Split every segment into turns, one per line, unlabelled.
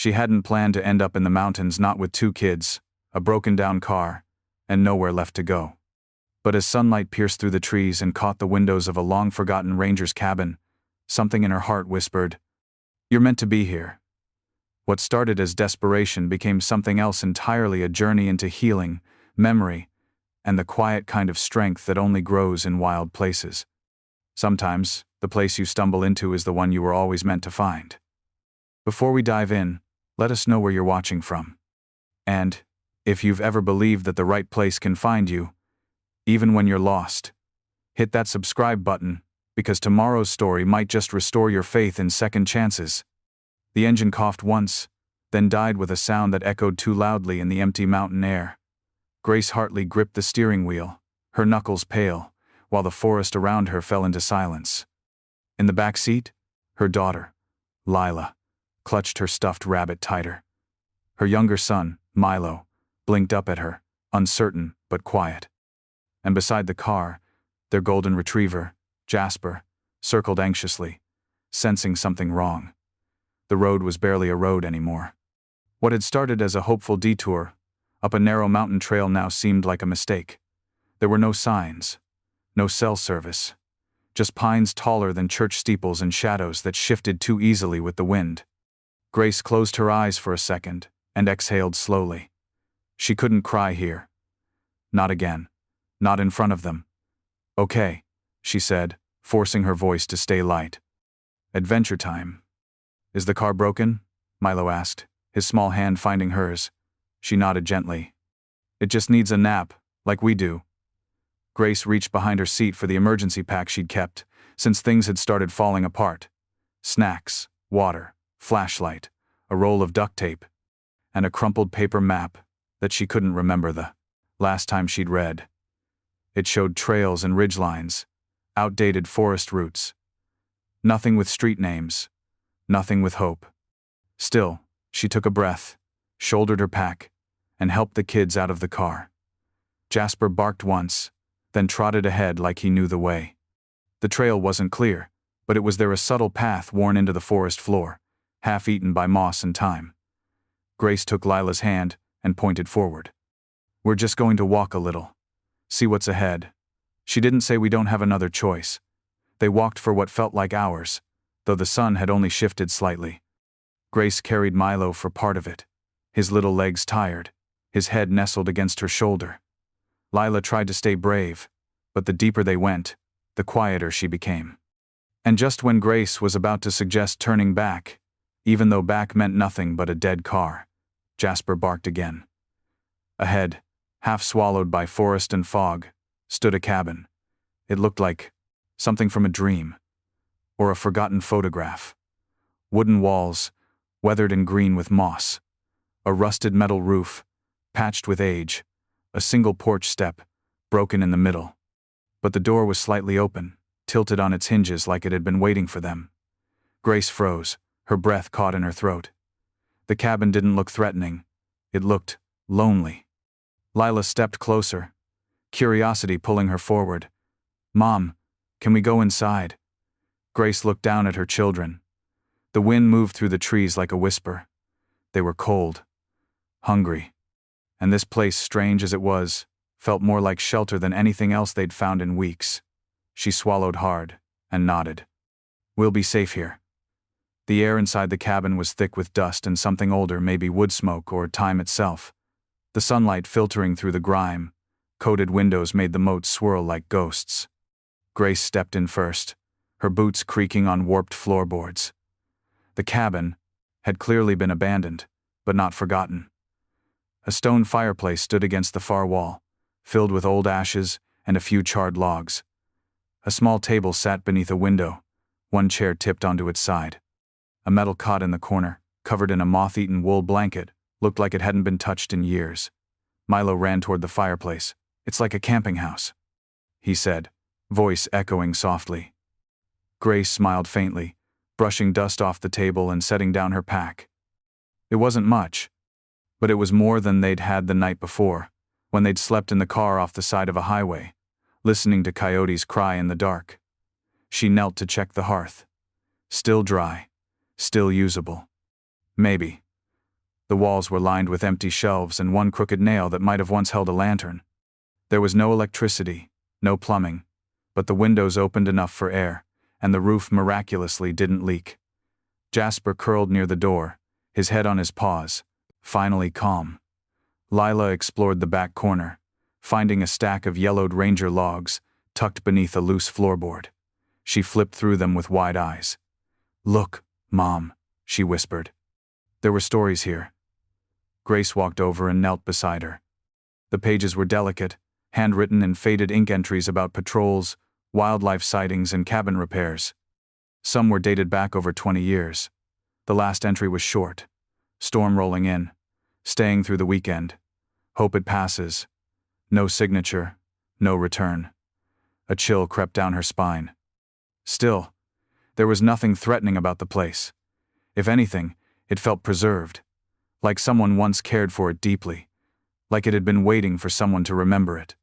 She hadn't planned to end up in the mountains, not with 2 kids, a broken-down car, and nowhere left to go. But as sunlight pierced through the trees and caught the windows of a long-forgotten ranger's cabin, something in her heart whispered, "You're meant to be here." What started as desperation became something else entirely, a journey into healing, memory, and the quiet kind of strength that only grows in wild places. Sometimes, the place you stumble into is the one you were always meant to find. Before we dive in, let us know where you're watching from. And, if you've ever believed that the right place can find you, even when you're lost, hit that subscribe button, because tomorrow's story might just restore your faith in second chances. The engine coughed once, then died with a sound that echoed too loudly in the empty mountain air. Grace Hartley gripped the steering wheel, her knuckles pale, while the forest around her fell into silence. In the back seat, her daughter, Lila, clutched her stuffed rabbit tighter. Her younger son, Milo, blinked up at her, uncertain but quiet. And beside the car, their golden retriever, Jasper, circled anxiously, sensing something wrong. The road was barely a road anymore. What had started as a hopeful detour up a narrow mountain trail now seemed like a mistake. There were no signs, no cell service, just pines taller than church steeples and shadows that shifted too easily with the wind. Grace closed her eyes for a second and exhaled slowly. She couldn't cry here. Not again. Not in front of them. "Okay," she said, forcing her voice to stay light. "Adventure time." "Is the car broken?" Milo asked, his small hand finding hers. She nodded gently. "It just needs a nap, like we do." Grace reached behind her seat for the emergency pack she'd kept, since things had started falling apart. Snacks, water, flashlight, a roll of duct tape, and a crumpled paper map that she couldn't remember the last time she'd read. It showed trails and ridgelines, outdated forest routes. Nothing with street names, nothing with hope. Still, she took a breath, shouldered her pack, and helped the kids out of the car. Jasper barked once, then trotted ahead like he knew the way. The trail wasn't clear, but it was there, a subtle path worn into the forest floor, half-eaten by moss and time. Grace took Lila's hand and pointed forward. "We're just going to walk a little. See what's ahead." She didn't say we don't have another choice. They walked for what felt like hours, though the sun had only shifted slightly. Grace carried Milo for part of it, his little legs tired, his head nestled against her shoulder. Lila tried to stay brave, but the deeper they went, the quieter she became. And just when Grace was about to suggest turning back, even though back meant nothing but a dead car, Jasper barked again. Ahead, half swallowed by forest and fog, stood a cabin. It looked like something from a dream, or a forgotten photograph. Wooden walls, weathered and green with moss. A rusted metal roof, patched with age. A single porch step, broken in the middle. But the door was slightly open, tilted on its hinges like it had been waiting for them. Grace froze, her breath caught in her throat. The cabin didn't look threatening. It looked lonely. Lila stepped closer, curiosity pulling her forward. "Mom, can we go inside?" Grace looked down at her children. The wind moved through the trees like a whisper. They were cold, hungry. And this place, strange as it was, felt more like shelter than anything else they'd found in weeks. She swallowed hard and nodded. "We'll be safe here." The air inside the cabin was thick with dust and something older, maybe wood smoke or time itself. The sunlight filtering through the grime, coated windows made the moats swirl like ghosts. Grace stepped in first, her boots creaking on warped floorboards. The cabin had clearly been abandoned, but not forgotten. A stone fireplace stood against the far wall, filled with old ashes and a few charred logs. A small table sat beneath a window, one chair tipped onto its side. A metal cot in the corner, covered in a moth-eaten wool blanket, looked like it hadn't been touched in years. Milo ran toward the fireplace. "It's like a camping house," he said, voice echoing softly. Grace smiled faintly, brushing dust off the table and setting down her pack. It wasn't much, but it was more than they'd had the night before, when they'd slept in the car off the side of a highway, listening to coyotes cry in the dark. She knelt to check the hearth. Still dry, still usable. Maybe, The walls were lined with empty shelves and one crooked nail that might have once held a lantern. There was no electricity, no plumbing, but the windows opened enough for air, and the roof miraculously didn't leak. Jasper curled near the door, his head on his paws, finally calm. Lila explored the back corner, finding a stack of yellowed ranger logs tucked beneath a loose floorboard. She flipped through them with wide eyes. "Look, Mom," she whispered. There were stories here. Grace walked over and knelt beside her. The pages were delicate, handwritten in faded ink entries about patrols, wildlife sightings, and cabin repairs. Some were dated back over 20 years. The last entry was short. Storm rolling in. Staying through the weekend. Hope it passes. No signature. No return. A chill crept down her spine. Still, there was nothing threatening about the place. If anything, it felt preserved. Like someone once cared for it deeply. Like it had been waiting for someone to remember it.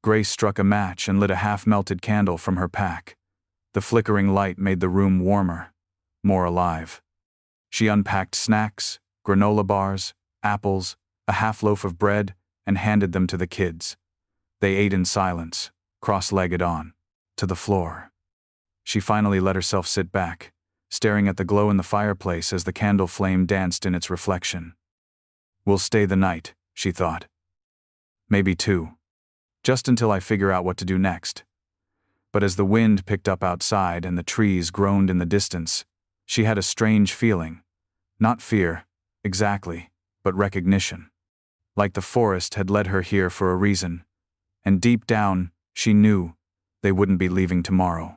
Grace struck a match and lit a half-melted candle from her pack. The flickering light made the room warmer, more alive. She unpacked snacks, granola bars, apples, a half loaf of bread, and handed them to the kids. They ate in silence, cross-legged to the floor. She finally let herself sit back, staring at the glow in the fireplace as the candle flame danced in its reflection. "We'll stay the night," she thought. "Maybe 2. Just until I figure out what to do next." But as the wind picked up outside and the trees groaned in the distance, she had a strange feeling. Not fear, exactly, but recognition. Like the forest had led her here for a reason. And deep down, she knew they wouldn't be leaving tomorrow.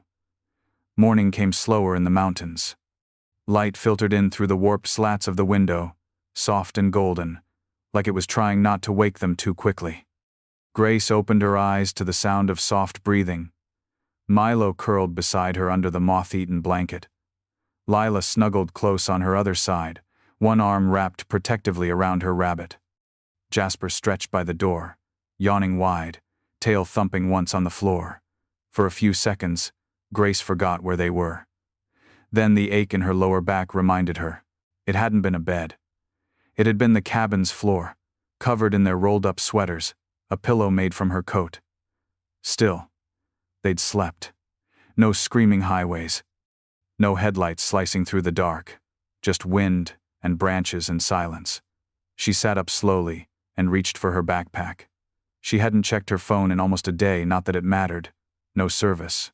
Morning came slower in the mountains. Light filtered in through the warped slats of the window, soft and golden, like it was trying not to wake them too quickly. Grace opened her eyes to the sound of soft breathing. Milo curled beside her under the moth-eaten blanket. Lila snuggled close on her other side, one arm wrapped protectively around her rabbit. Jasper stretched by the door, yawning wide, tail thumping once on the floor. For a few seconds, Grace forgot where they were. Then the ache in her lower back reminded her. It hadn't been a bed. It had been the cabin's floor, covered in their rolled-up sweaters, a pillow made from her coat. Still, they'd slept. No screaming highways. No headlights slicing through the dark. Just wind and branches and silence. She sat up slowly and reached for her backpack. She hadn't checked her phone in almost a day, not that it mattered. No service.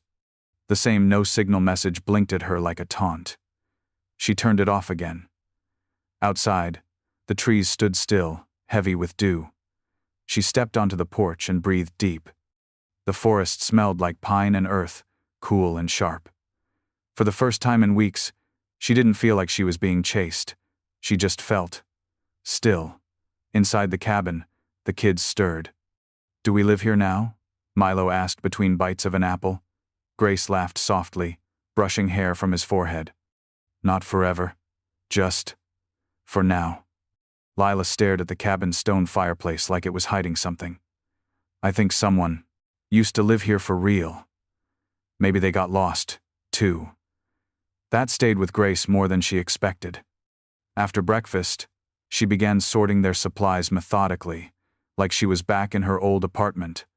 The same no-signal message blinked at her like a taunt. She turned it off again. Outside, the trees stood still, heavy with dew. She stepped onto the porch and breathed deep. The forest smelled like pine and earth, cool and sharp. For the first time in weeks, she didn't feel like she was being chased. She just felt still. Inside the cabin, the kids stirred. "Do we live here now?" Milo asked between bites of an apple. Grace laughed softly, brushing hair from his forehead. "Not forever. Just for now." Lila stared at the cabin's stone fireplace like it was hiding something. "I think someone used to live here for real. Maybe they got lost, too." That stayed with Grace more than she expected. After breakfast, she began sorting their supplies methodically, like she was back in her old apartment,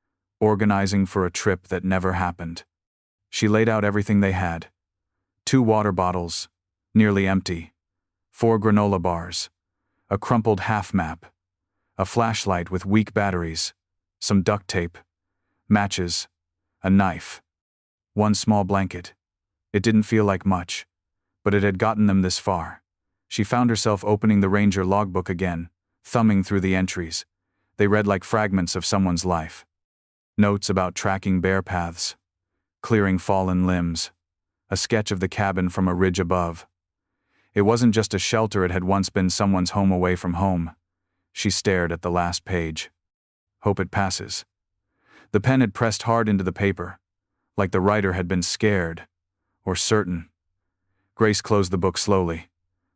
organizing for a trip that never happened. She laid out everything they had. 2 water bottles, nearly empty, 4 granola bars, a crumpled half map, a flashlight with weak batteries, some duct tape, matches, a knife, 1 small blanket. It didn't feel like much, but it had gotten them this far. She found herself opening the Ranger logbook again, thumbing through the entries. They read like fragments of someone's life. Notes about tracking bear paths, clearing fallen limbs, a sketch of the cabin from a ridge above. It wasn't just a shelter, it had once been someone's home away from home. She stared at the last page. Hope it passes. The pen had pressed hard into the paper, like the writer had been scared, or certain. Grace closed the book slowly.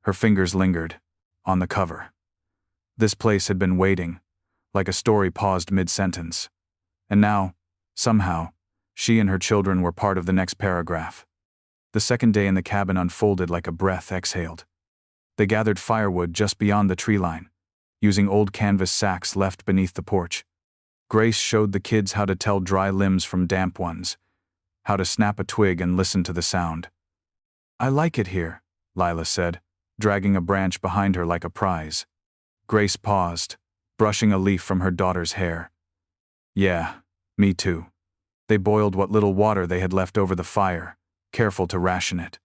Her fingers lingered on the cover. This place had been waiting, like a story paused mid-sentence. And now, somehow, she and her children were part of the next paragraph. The second day in the cabin unfolded like a breath exhaled. They gathered firewood just beyond the tree line, using old canvas sacks left beneath the porch. Grace showed the kids how to tell dry limbs from damp ones, how to snap a twig and listen to the sound. "I like it here," Lila said, dragging a branch behind her like a prize. Grace paused, brushing a leaf from her daughter's hair. "Yeah, me too." They boiled what little water they had left over the fire, careful to ration it.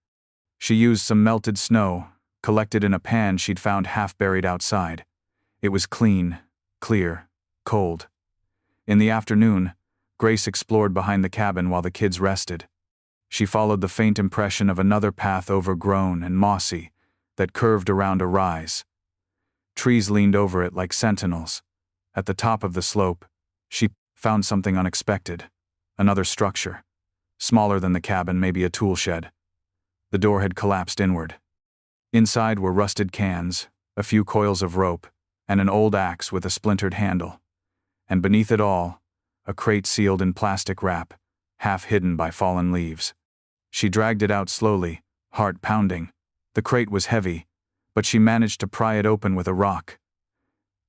She used some melted snow, collected in a pan she'd found half buried outside. It was clean, clear, cold. In the afternoon, Grace explored behind the cabin while the kids rested. She followed the faint impression of another path overgrown and mossy that curved around a rise. Trees leaned over it like sentinels. At the top of the slope, she found something unexpected. Another structure. Smaller than the cabin, maybe a tool shed. The door had collapsed inward. Inside were rusted cans, a few coils of rope, and an old axe with a splintered handle. And beneath it all, a crate sealed in plastic wrap, half hidden by fallen leaves. She dragged it out slowly, heart pounding. The crate was heavy, but she managed to pry it open with a rock.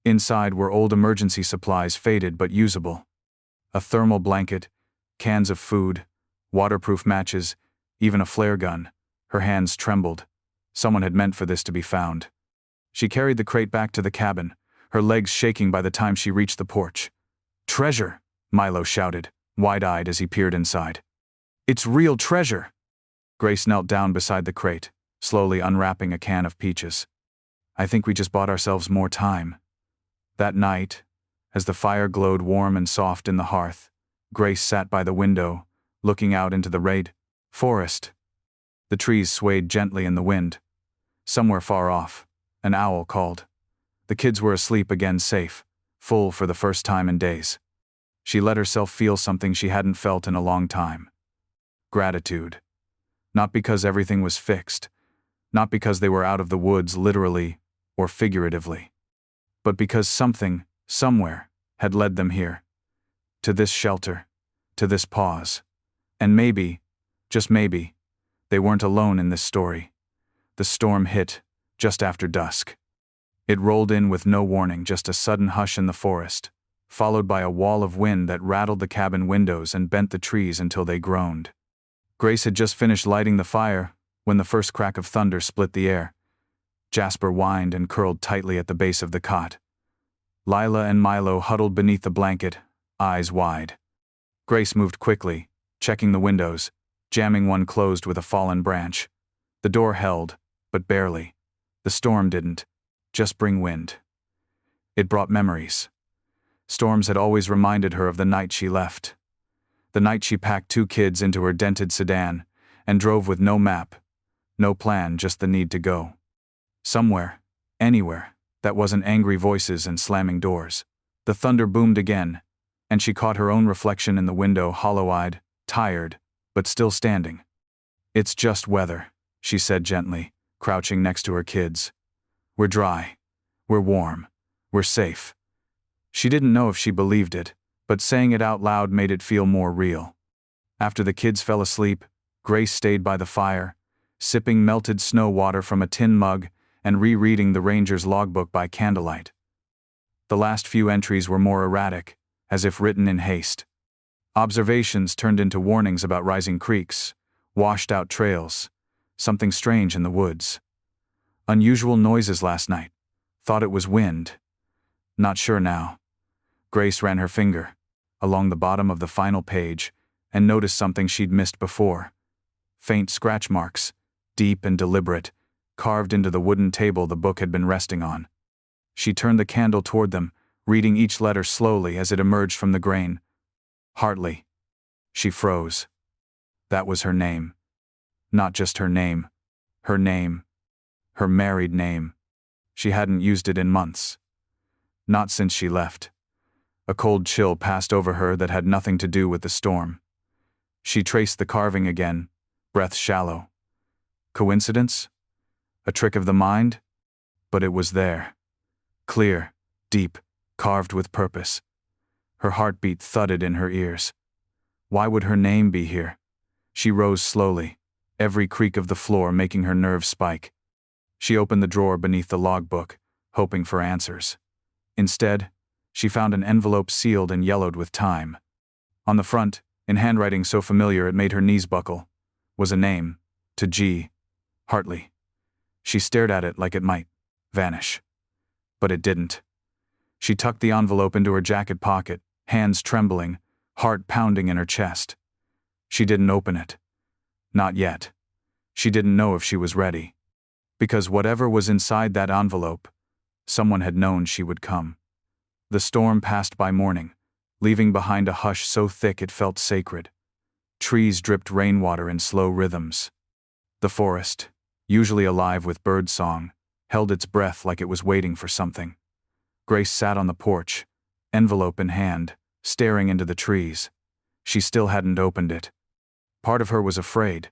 Inside were old emergency supplies, faded but usable. A thermal blanket, cans of food, waterproof matches, even a flare gun. Her hands trembled. Someone had meant for this to be found. She carried the crate back to the cabin, her legs shaking by the time she reached the porch. "Treasure!" Milo shouted, wide-eyed as he peered inside. "It's real treasure!" Grace knelt down beside the crate, slowly unwrapping a can of peaches. "I think we just bought ourselves more time." That night, as the fire glowed warm and soft in the hearth, Grace sat by the window, looking out into the red forest. The trees swayed gently in the wind. Somewhere far off, an owl called. The kids were asleep again, safe, full for the first time in days. She let herself feel something she hadn't felt in a long time. Gratitude. Not because everything was fixed, not because they were out of the woods literally or figuratively, but because something, somewhere, had led them here. To this shelter, to this pause. And maybe, just maybe, they weren't alone in this story. The storm hit, just after dusk. It rolled in with no warning, just a sudden hush in the forest, followed by a wall of wind that rattled the cabin windows and bent the trees until they groaned. Grace had just finished lighting the fire when the first crack of thunder split the air. Jasper whined and curled tightly at the base of the cot. Lila and Milo huddled beneath the blanket, eyes wide. Grace moved quickly, checking the windows, jamming one closed with a fallen branch. The door held, but barely. The storm didn't just bring wind. It brought memories. Storms had always reminded her of the night she left. The night she packed 2 kids into her dented sedan and drove with no map, no plan, just the need to go. Somewhere, anywhere, that wasn't angry voices and slamming doors. The thunder boomed again, and she caught her own reflection in the window, hollow-eyed, tired, but still standing. "It's just weather," she said gently, crouching next to her kids. "We're dry. We're warm. We're safe." She didn't know if she believed it, but saying it out loud made it feel more real. After the kids fell asleep, Grace stayed by the fire, sipping melted snow water from a tin mug and rereading the ranger's logbook by candlelight. The last few entries were more erratic, as if written in haste. Observations turned into warnings about rising creeks, washed-out trails, something strange in the woods. Unusual noises last night. Thought it was wind. Not sure now. Grace ran her finger along the bottom of the final page and noticed something she'd missed before. Faint scratch marks, deep and deliberate, carved into the wooden table the book had been resting on. She turned the candle toward them, reading each letter slowly as it emerged from the grain. Hartley. She froze. That was her name. Not just her name. Her name. Her married name. She hadn't used it in months. Not since she left. A cold chill passed over her that had nothing to do with the storm. She traced the carving again, breath shallow. Coincidence? A trick of the mind? But it was there. Clear, deep, carved with purpose. Her heartbeat thudded in her ears. Why would her name be here? She rose slowly, every creak of the floor making her nerves spike. She opened the drawer beneath the logbook, hoping for answers. Instead, she found an envelope sealed and yellowed with time. On the front, in handwriting so familiar it made her knees buckle, was a name, to G. Hartley. She stared at it like it might vanish. But it didn't. She tucked the envelope into her jacket pocket, hands trembling, heart pounding in her chest. She didn't open it. Not yet. She didn't know if she was ready. Because whatever was inside that envelope, someone had known she would come. The storm passed by morning, leaving behind a hush so thick it felt sacred. Trees dripped rainwater in slow rhythms. The forest, usually alive with bird song, held its breath like it was waiting for something. Grace sat on the porch, envelope in hand, staring into the trees. She still hadn't opened it. Part of her was afraid.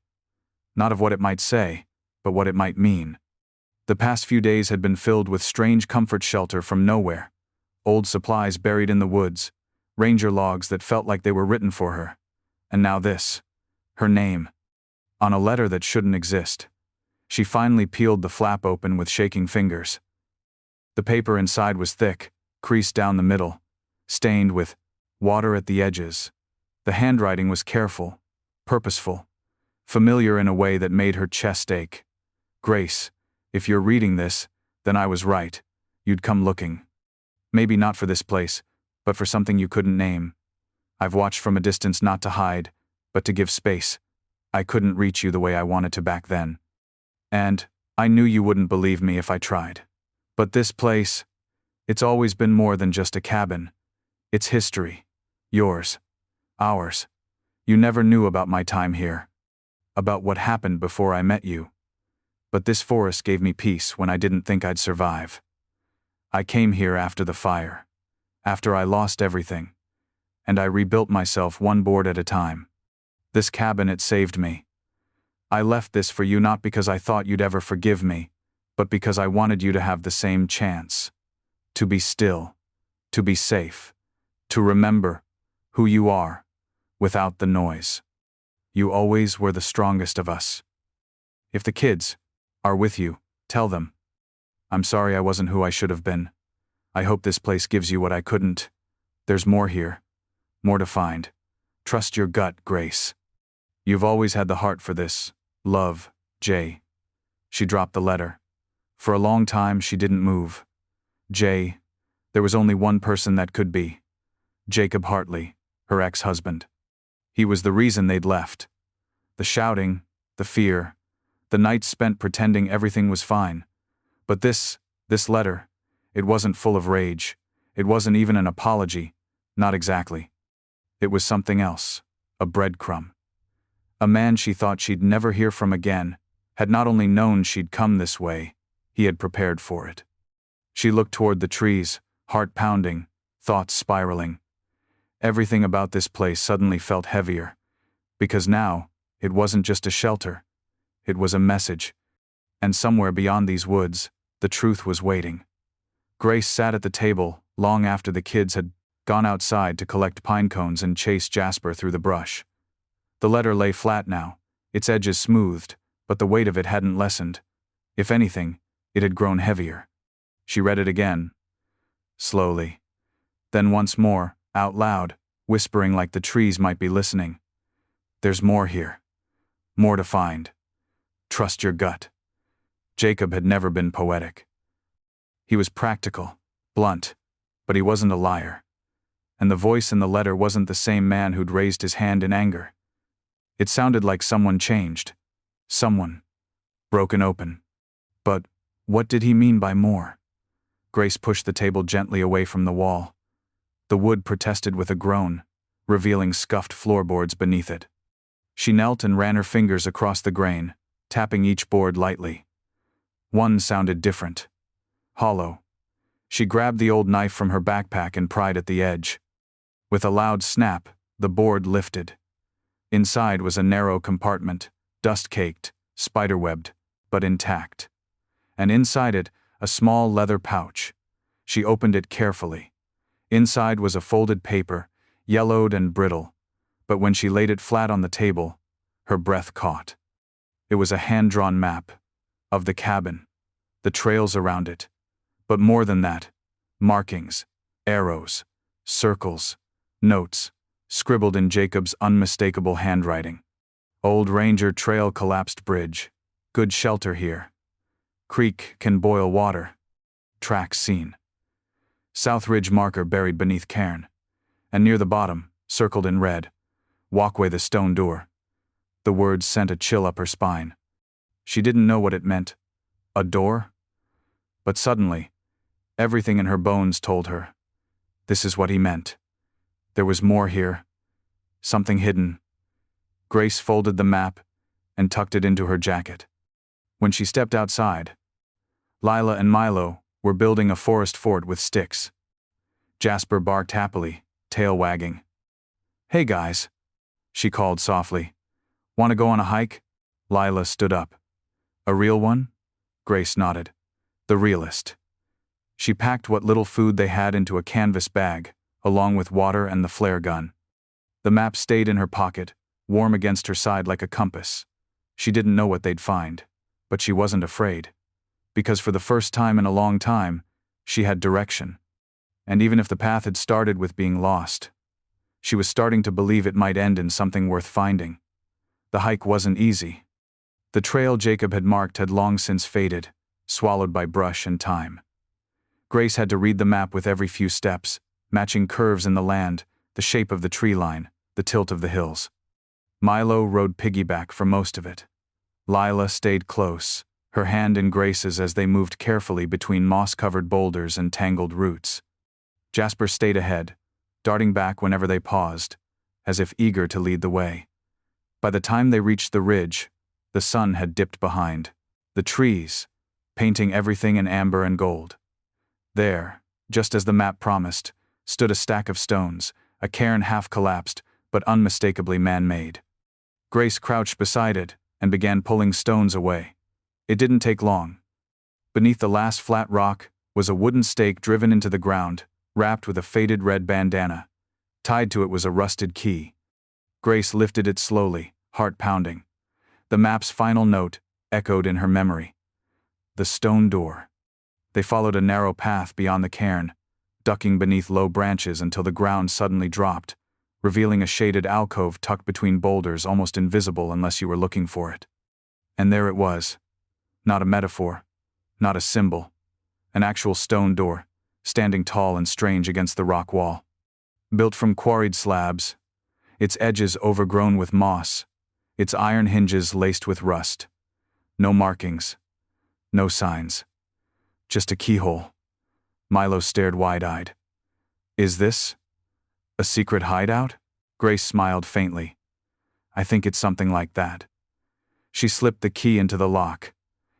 Not of what it might say, but what it might mean. The past few days had been filled with strange comfort shelter from nowhere. Old supplies buried in the woods, ranger logs that felt like they were written for her. And now this. Her name. On a letter that shouldn't exist. She finally peeled the flap open with shaking fingers. The paper inside was thick, creased down the middle, stained with water at the edges. The handwriting was careful, purposeful, familiar in a way that made her chest ache. Grace, if you're reading this, then I was right. You'd come looking. Maybe not for this place, but for something you couldn't name. I've watched from a distance not to hide, but to give space. I couldn't reach you the way I wanted to back then. And I knew you wouldn't believe me if I tried. But this place, it's always been more than just a cabin. It's history. Yours. Ours. You never knew about my time here. About what happened before I met you. But this forest gave me peace when I didn't think I'd survive. I came here after the fire. After I lost everything. And I rebuilt myself one board at a time. This cabin, it saved me. I left this for you not because I thought you'd ever forgive me, but because I wanted you to have the same chance. To be still. To be safe. To remember who you are, without the noise. You always were the strongest of us. If the kids are with you, tell them. I'm sorry I wasn't who I should have been. I hope this place gives you what I couldn't. There's more here. More to find. Trust your gut, Grace. You've always had the heart for this. Love, Jay. She dropped the letter. For a long time she didn't move. Jay. There was only one person that could be. Jacob Hartley, her ex-husband. He was the reason they'd left. The shouting, the fear, the nights spent pretending everything was fine. But this letter, it wasn't full of rage. It wasn't even an apology. Not exactly. It was something else. A breadcrumb. A man she thought she'd never hear from again had not only known she'd come this way, he had prepared for it. She looked toward the trees, heart pounding, thoughts spiraling. Everything about this place suddenly felt heavier. Because now, it wasn't just a shelter. It was a message. And somewhere beyond these woods, the truth was waiting. Grace sat at the table long after the kids had gone outside to collect pine cones and chase Jasper through the brush. The letter lay flat now, its edges smoothed, but the weight of it hadn't lessened. If anything, it had grown heavier. She read it again. Slowly. Then once more, out loud, whispering like the trees might be listening. There's more here. More to find. Trust your gut. Jacob had never been poetic. He was practical, blunt, but he wasn't a liar. And the voice in the letter wasn't the same man who'd raised his hand in anger. It sounded like someone changed. Someone. Broken open. But what did he mean by more? Grace pushed the table gently away from the wall. The wood protested with a groan, revealing scuffed floorboards beneath it. She knelt and ran her fingers across the grain, tapping each board lightly. One sounded different. Hollow. She grabbed the old knife from her backpack and pried at the edge. With a loud snap, the board lifted. Inside was a narrow compartment, dust-caked, spiderwebbed, but intact. And inside it, a small leather pouch. She opened it carefully. Inside was a folded paper, yellowed and brittle, but when she laid it flat on the table, her breath caught. It was a hand-drawn map of the cabin. the trails around it. But more than that, markings, arrows, circles, notes, scribbled in Jacob's unmistakable handwriting. Old Ranger Trail collapsed bridge. Good shelter here. Creek can boil water. Tracks seen. South Ridge marker buried beneath cairn. And near the bottom, circled in red, walkway the stone door. The words sent a chill up her spine. She didn't know what it meant. A door? But suddenly, everything in her bones told her. This is what he meant. There was more here. Something hidden. Grace folded the map and tucked it into her jacket. When she stepped outside, Lila and Milo were building a forest fort with sticks. Jasper barked happily, tail wagging. "Hey guys," she called softly. "Want to go on a hike?" Lila stood up. "A real one?" Grace nodded. "The realest." She packed what little food they had into a canvas bag, along with water and the flare gun. The map stayed in her pocket, warm against her side like a compass. She didn't know what they'd find, but she wasn't afraid. Because for the first time in a long time, she had direction. And even if the path had started with being lost, she was starting to believe it might end in something worth finding. The hike wasn't easy. The trail Jacob had marked had long since faded, swallowed by brush and time. Grace had to read the map with every few steps, matching curves in the land, the shape of the tree line, the tilt of the hills. Milo rode piggyback for most of it. Lila stayed close, her hand in Grace's as they moved carefully between moss-covered boulders and tangled roots. Jasper stayed ahead, darting back whenever they paused, as if eager to lead the way. By the time they reached the ridge, the sun had dipped behind the trees, painting everything in amber and gold. There, just as the map promised, stood a stack of stones, a cairn half-collapsed, but unmistakably man-made. Grace crouched beside it and began pulling stones away. It didn't take long. Beneath the last flat rock was a wooden stake driven into the ground, wrapped with a faded red bandana. Tied to it was a rusted key. Grace lifted it slowly, heart pounding. The map's final note echoed in her memory. The stone door. They followed a narrow path beyond the cairn, ducking beneath low branches until the ground suddenly dropped, revealing a shaded alcove tucked between boulders almost invisible unless you were looking for it. And there it was. Not a metaphor, not a symbol. An actual stone door, standing tall and strange against the rock wall. Built from quarried slabs, its edges overgrown with moss, its iron hinges laced with rust. No markings, no signs. Just a keyhole. Milo stared wide-eyed. "Is this a secret hideout?" Grace smiled faintly. "I think it's something like that." She slipped the key into the lock.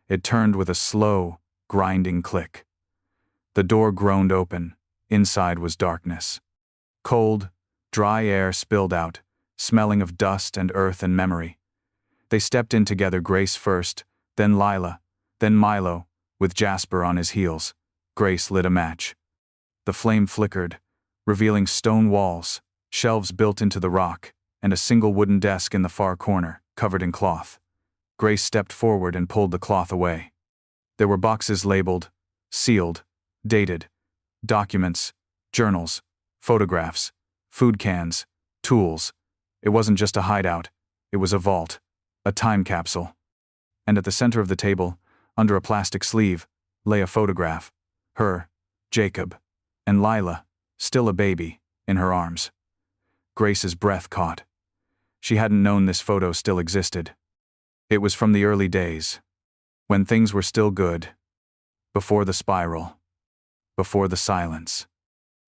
It turned with a slow, grinding click. The door groaned open. Inside was darkness. Cold, dry air spilled out, smelling of dust and earth and memory. They stepped in together, Grace first, then Lila, then Milo, with Jasper on his heels. Grace lit a match. The flame flickered, revealing stone walls, shelves built into the rock, and a single wooden desk in the far corner, covered in cloth. Grace stepped forward and pulled the cloth away. There were boxes labeled, sealed, dated, documents, journals, photographs, food cans, tools. It wasn't just a hideout, it was a vault, a time capsule. And at the center of the table, under a plastic sleeve, lay a photograph. Her, Jacob, and Lila, still a baby, in her arms. Grace's breath caught. She hadn't known this photo still existed. It was from the early days, when things were still good, before the spiral, before the silence,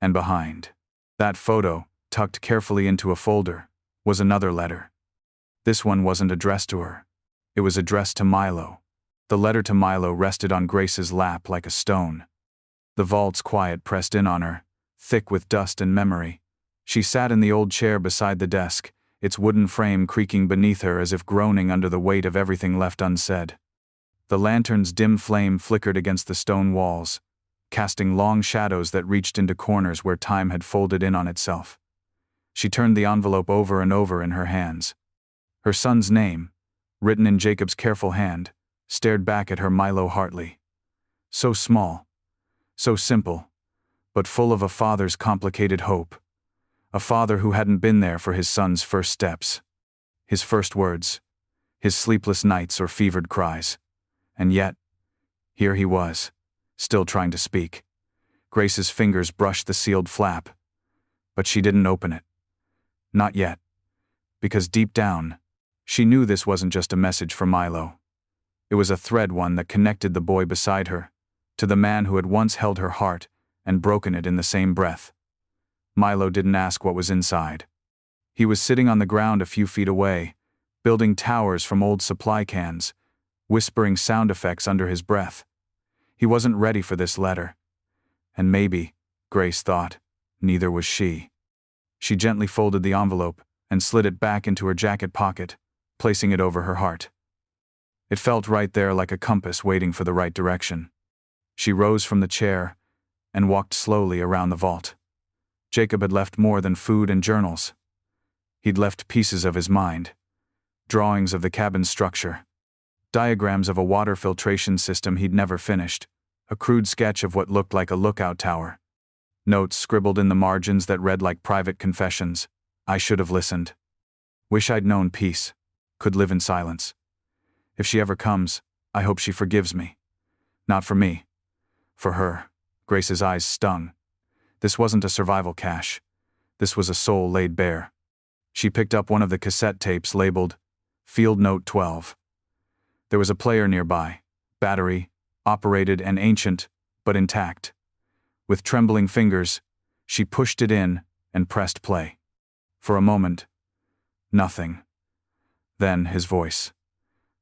and behind that photo, tucked carefully into a folder, was another letter. This one wasn't addressed to her. It was addressed to Milo. The letter to Milo rested on Grace's lap like a stone. The vault's quiet pressed in on her, thick with dust and memory. She sat in the old chair beside the desk, its wooden frame creaking beneath her as if groaning under the weight of everything left unsaid. The lantern's dim flame flickered against the stone walls, casting long shadows that reached into corners where time had folded in on itself. She turned the envelope over and over in her hands. Her son's name, written in Jacob's careful hand, stared back at her Milo Hartley. So small, so simple, but full of a father's complicated hope. A father who hadn't been there for his son's first steps, his first words, his sleepless nights or fevered cries. And yet, here he was, still trying to speak. Grace's fingers brushed the sealed flap, but she didn't open it. Not yet, because deep down, she knew this wasn't just a message for Milo. It was a thread, one that connected the boy beside her to the man who had once held her heart and broken it in the same breath. Milo didn't ask what was inside. He was sitting on the ground a few feet away, building towers from old supply cans, whispering sound effects under his breath. He wasn't ready for this letter. And maybe, Grace thought, neither was she. She gently folded the envelope and slid it back into her jacket pocket, placing it over her heart. It felt right there, like a compass waiting for the right direction. She rose from the chair and walked slowly around the vault. Jacob had left more than food and journals. He'd left pieces of his mind, drawings of the cabin's structure, diagrams of a water filtration system he'd never finished, a crude sketch of what looked like a lookout tower. Notes scribbled in the margins that read like private confessions. I should have listened. Wish I'd known peace. Could live in silence. If she ever comes, I hope she forgives me. Not for me. For her. Grace's eyes stung. This wasn't a survival cache. This was a soul laid bare. She picked up one of the cassette tapes labeled Field Note 12. There was a player nearby, battery, operated and ancient, but intact. With trembling fingers, she pushed it in and pressed play. For a moment, nothing. Then his voice.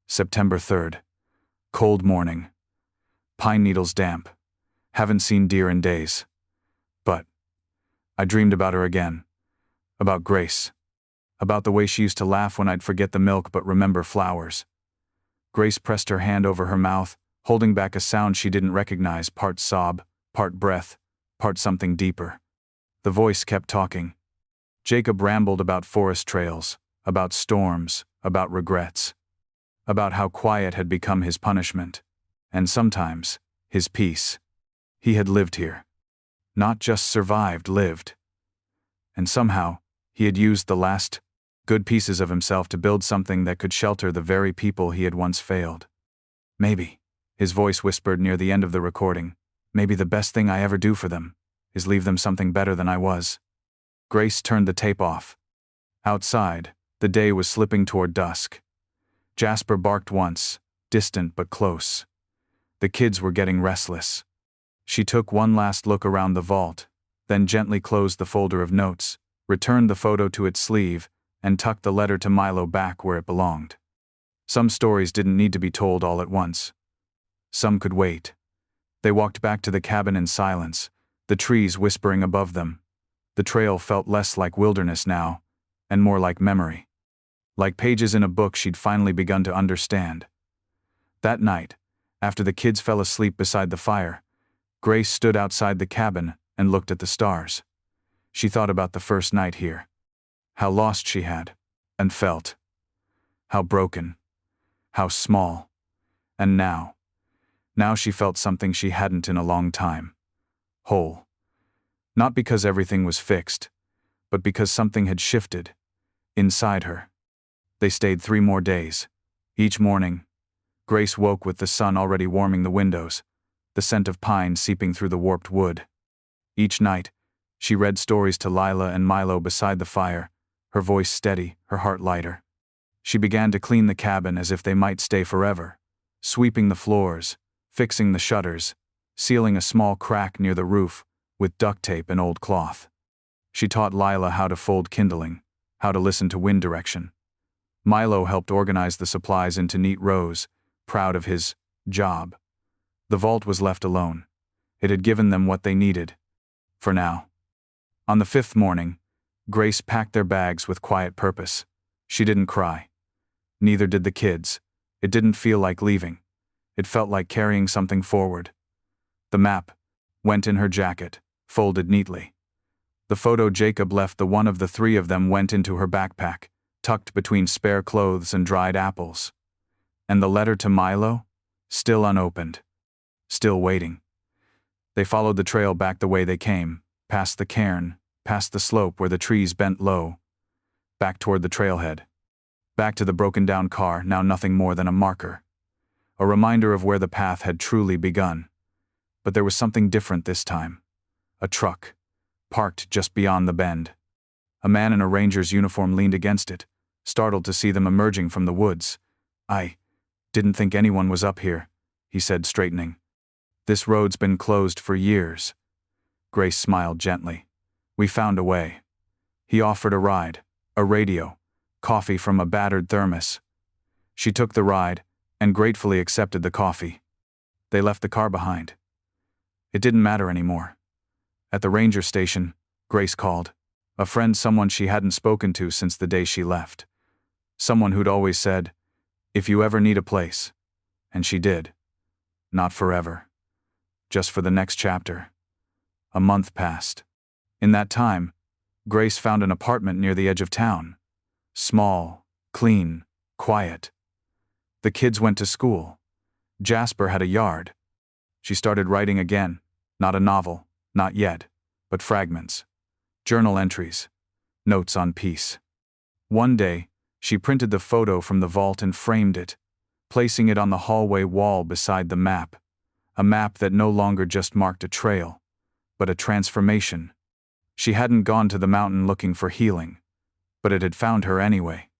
September 3rd. Cold morning. Pine needles damp. Haven't seen deer in days. But I dreamed about her again. About Grace. About the way she used to laugh when I'd forget the milk but remember flowers. Grace pressed her hand over her mouth, holding back a sound she didn't recognize, part sob, part breath, part something deeper. The voice kept talking. Jacob rambled about forest trails, about storms, about regrets. About how quiet had become his punishment. And sometimes, his peace. He had lived here. Not just survived, lived. And somehow, he had used the last good pieces of himself to build something that could shelter the very people he had once failed. Maybe, his voice whispered near the end of the recording, maybe the best thing I ever do for them is leave them something better than I was. Grace turned the tape off. Outside, the day was slipping toward dusk. Jasper barked once, distant but close. The kids were getting restless. She took one last look around the vault, then gently closed the folder of notes, returned the photo to its sleeve, and tucked the letter to Milo back where it belonged. Some stories didn't need to be told all at once. Some could wait. They walked back to the cabin in silence, the trees whispering above them. The trail felt less like wilderness now, and more like memory. Like pages in a book she'd finally begun to understand. That night, after the kids fell asleep beside the fire, Grace stood outside the cabin and looked at the stars. She thought about the first night here. How lost she had, and felt. How broken. How small. And now she felt something she hadn't in a long time. Whole. Not because everything was fixed, but because something had shifted. Inside her. They stayed 3 more days. Each morning, Grace woke with the sun already warming the windows, the scent of pine seeping through the warped wood. Each night, she read stories to Lila and Milo beside the fire, her voice steady, her heart lighter. She began to clean the cabin as if they might stay forever, sweeping the floors, fixing the shutters, sealing a small crack near the roof with duct tape and old cloth. She taught Lila how to fold kindling, how to listen to wind direction. Milo helped organize the supplies into neat rows, proud of his job. The vault was left alone. It had given them what they needed. For now. On the 5th morning, Grace packed their bags with quiet purpose. She didn't cry. Neither did the kids. It didn't feel like leaving. It felt like carrying something forward. The map went in her jacket, folded neatly. The photo Jacob left, the one of the 3 of them, went into her backpack, tucked between spare clothes and dried apples. And the letter to Milo? Still unopened. still waiting. They followed the trail back the way they came, past the cairn, past the slope where the trees bent low, back toward the trailhead. Back to the broken-down car, now nothing more than a marker. A reminder of where the path had truly begun. But there was something different this time. A truck, parked just beyond the bend. A man in a ranger's uniform leaned against it, startled to see them emerging from the woods. "I didn't think anyone was up here," he said, straightening. "This road's been closed for years." Grace smiled gently. "We found a way." He offered a ride, a radio, coffee from a battered thermos. She took the ride and gratefully accepted the coffee. They left the car behind. It didn't matter anymore. At the ranger station, Grace called. A friend, someone she hadn't spoken to since the day she left. Someone who'd always said, "If you ever need a place." And she did. Not forever. Just for the next chapter. A month passed. In that time, Grace found an apartment near the edge of town. Small, clean, quiet. The kids went to school. Jasper had a yard. She started writing again, not a novel, not yet, but fragments. Journal entries. Notes on peace. One day, she printed the photo from the vault and framed it, placing it on the hallway wall beside the map. A map that no longer just marked a trail, but a transformation. She hadn't gone to the mountain looking for healing, but it had found her anyway.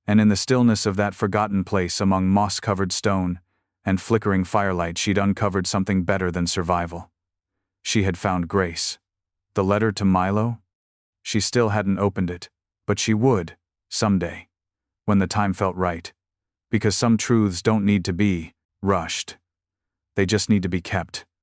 And in the stillness of that forgotten place among moss-covered stone and flickering firelight, she'd uncovered something better than survival. She had found Grace. The letter to Milo? She still hadn't opened it, but she would, someday, when the time felt right. Because some truths don't need to be rushed. They just need to be kept.